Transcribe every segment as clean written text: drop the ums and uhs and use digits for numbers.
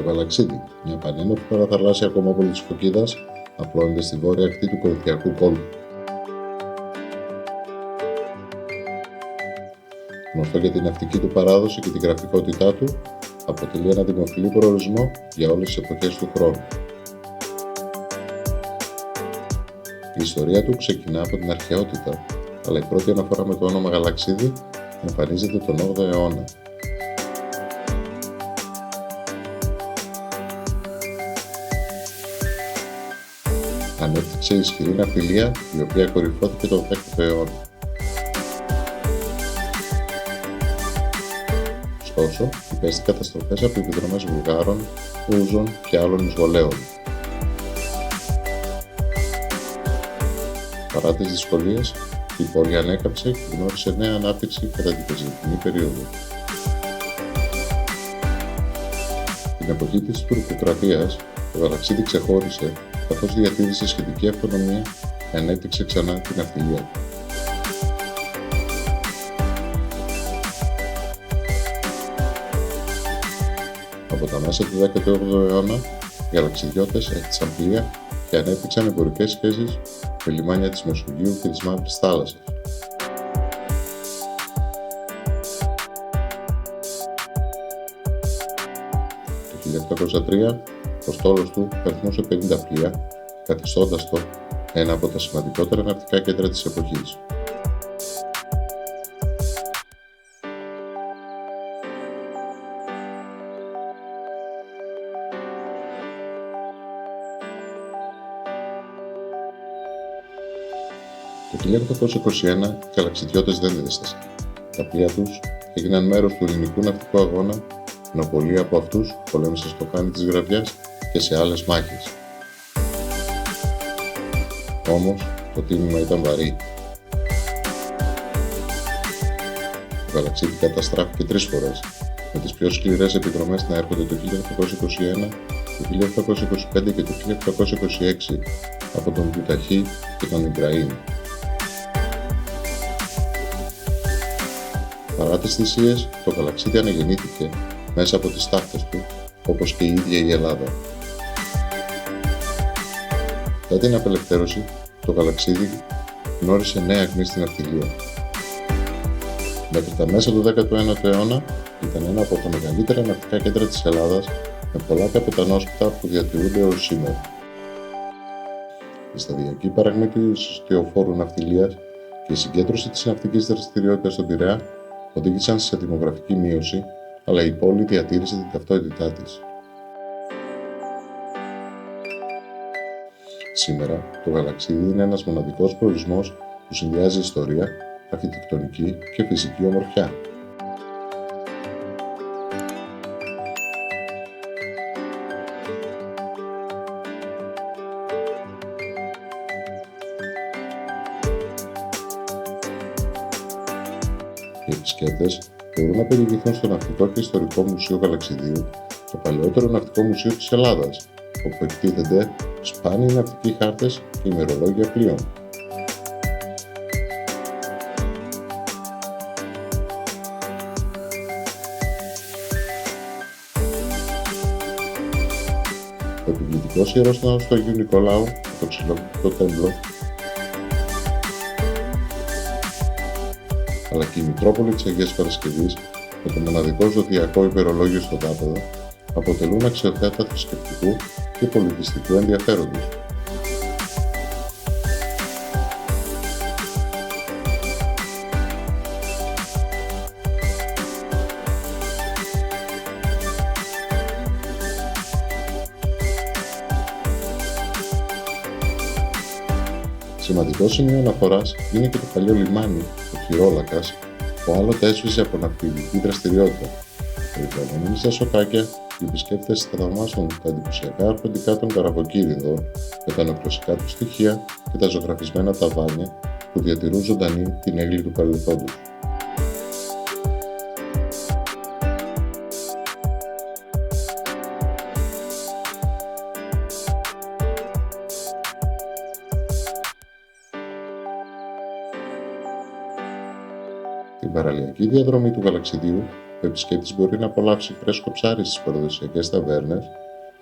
Γαλαξίδι, μια πανέμορφη παραθαλάσσια κομμόπολη της Φωκίδας, απλώνεται στη βόρεια ακτή του Κορινθιακού κόλπου. Γνωστό για την ναυτική του παράδοση και την γραφικότητά του, αποτελεί ένα δημοφιλή προορισμό για όλες τις εποχές του χρόνου. Η ιστορία του ξεκινά από την αρχαιότητα, αλλά η πρώτη αναφορά με το όνομα Γαλαξίδι εμφανίζεται τον 8ο αιώνα. Ανέπτυξε ισχυρή ναυτιλία, η οποία κορυφώθηκε τον 10ο αιώνα. Ωστόσο, υπέστη καταστροφές από επιδρομές Βουλγάρων, Ούζων και άλλων εισβολέων. Παρά τις δυσκολίες, η πόλη ανέκαμψε και γνώρισε νέα ανάπτυξη κατά την Βυζαντινή περίοδο. Την εποχή της Τουρκοκρατίας, το Γαλαξίδι ξεχώρισε, καθώς διατήρησε σχετική αυτονομία και ανέπτυξε ξανά την ναυτιλία του. Από τα μέσα του 18ου αιώνα, οι γαλαξιδιώτες έκτισαν πλοία και ανέπτυξαν εμπορικές σχέσεις με λιμάνια της Μεσογείου και της Μαύρης Θάλασσας. Το 1803, ο στόλος του περνούσε 50 πλοία, καθιστώντας το ένα από τα σημαντικότερα ναυτικά κέντρα της εποχής. Το 1821 οι γαλαξιδιώτες δεν δίστασαν. Τα πλοία τους έγιναν μέρος του ελληνικού ναυτικού αγώνα, ενώ πολλοί από αυτούς πολέμησαν στο Χάνι της Γραβιάς και σε άλλες μάχες. Όμως, το τίμημα ήταν βαρύ. Το Γαλαξίδι καταστράφηκε 3 φορές, με τις πιο σκληρές επιδρομές να έρχονται το 1821, το 1825 και το 1826 από τον Κιουταχή και τον Ιμπραήμ. Παρά τις θυσίες, το Γαλαξίδι αναγεννήθηκε μέσα από τις τάχτες του, όπως και η ίδια η Ελλάδα. Μετά την απελευθέρωση, το Γαλαξίδι γνώρισε νέα ακμή στην ναυτιλία. Μέχρι τα μέσα του 19ου αιώνα ήταν ένα από τα μεγαλύτερα ναυτικά κέντρα της Ελλάδας, με πολλά καπετανόσπιτα που διατηρούνται έως σήμερα. Η σταδιακή παρακμή της ιστιοφόρου ναυτιλίας και η συγκέντρωση της ναυτικής δραστηριότητας στον Πειραιά οδήγησαν σε δημογραφική μείωση, αλλά η πόλη διατήρησε την ταυτότητά της. Σήμερα, το Γαλαξίδι είναι ένας μοναδικός προορισμός που συνδυάζει ιστορία, αρχιτεκτονική και φυσική ομορφιά. Οι επισκέπτες μπορούν να περιηγηθούν στο Ναυτικό και Ιστορικό Μουσείο Γαλαξιδίου, το παλαιότερο ναυτικό μουσείο της Ελλάδας, όπου εκτίθενται σπάνιοι ναυτικοί χάρτες και ημερολόγια πλοίων. Ο επιβλητικός ιερός ναός του Αγίου Νικολάου και το ξυλόκρηπτο τέμπλο, αλλά και η Μητρόπολη της Αγίας Παρασκευής με το μοναδικό ζωδιακό υπερολόγιο στο δάπεδο αποτελούν αξιοθέατα θρησκευτικού και πολιτιστικού ενδιαφέροντος. Σημαντικό σημείο αναφοράς είναι και το παλιό λιμάνι, ο Χειρόλακας, που άλλοτε έσβησε από ναυτιλιακή δραστηριότητα. Περιπλανόμενοι στα σοκάκια, οι επισκέπτες θα θαυμάσουν τα εντυπωσιακά αρχοντικά των καραβοκύριδων με τα νεκροσικά του στοιχεία και τα ζωγραφισμένα ταβάνια που διατηρούν ζωντανή την έγκλη του παρελθόντος. Την παραλιακή διαδρομή του Γαλαξιδίου ο επισκέπτης μπορεί να απολαύσει φρέσκο ψάρι στις παραδοσιακές ταβέρνες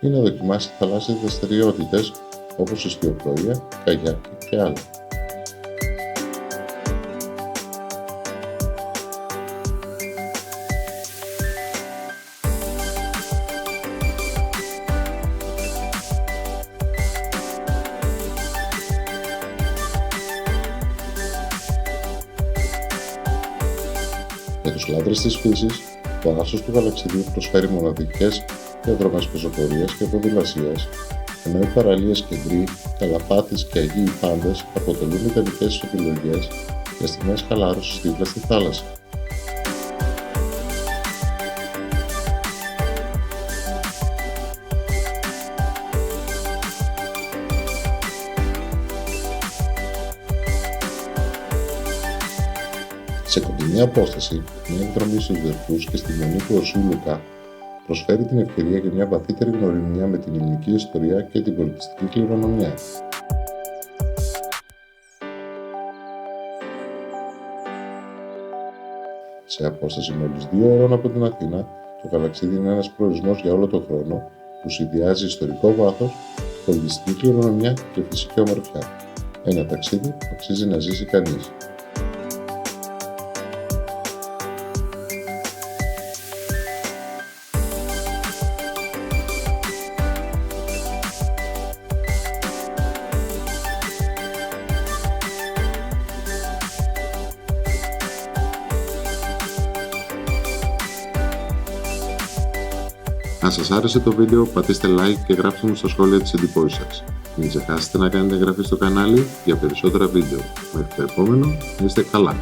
ή να δοκιμάσει θαλάσσιες δραστηριότητες όπως ιστιοπλοεία, καγιάκι και άλλα. Για τους λάτρες της φύσης, το άσος του γαλαξιδίου προσφέρει μοναδικές διαδρομές πεζοπορίας και ποδηλασίας, ενώ οι παραλίες Κεντρή, Καλαφάτης και Αγίοι Πάντες αποτελούν ιδανικές επιλογές για στιγμές χαλάρωσης δίπλα στη θάλασσα. Σε κοντινή απόσταση, μια εκδρομή στους Δερφούς και στη μονή του Οσίου Λουκά προσφέρει την ευκαιρία για μια βαθύτερη γνωριμία με την ελληνική ιστορία και την πολιτιστική κληρονομιά. Σε απόσταση μόλις 2 ώρων από την Αθήνα, το Γαλαξίδι είναι ένας προορισμός για όλο τον χρόνο που συνδυάζει ιστορικό βάθος, πολιτιστική κληρονομιά και φυσική ομορφιά. Ένα ταξίδι που αξίζει να ζήσει κανείς. Αν σας άρεσε το βίντεο, πατήστε like και γράψτε μου στα σχόλια τις εντυπώσεις σας. Μην ξεχάσετε να κάνετε εγγραφή στο κανάλι για περισσότερα βίντεο. Μέχρι το επόμενο, να είστε καλά!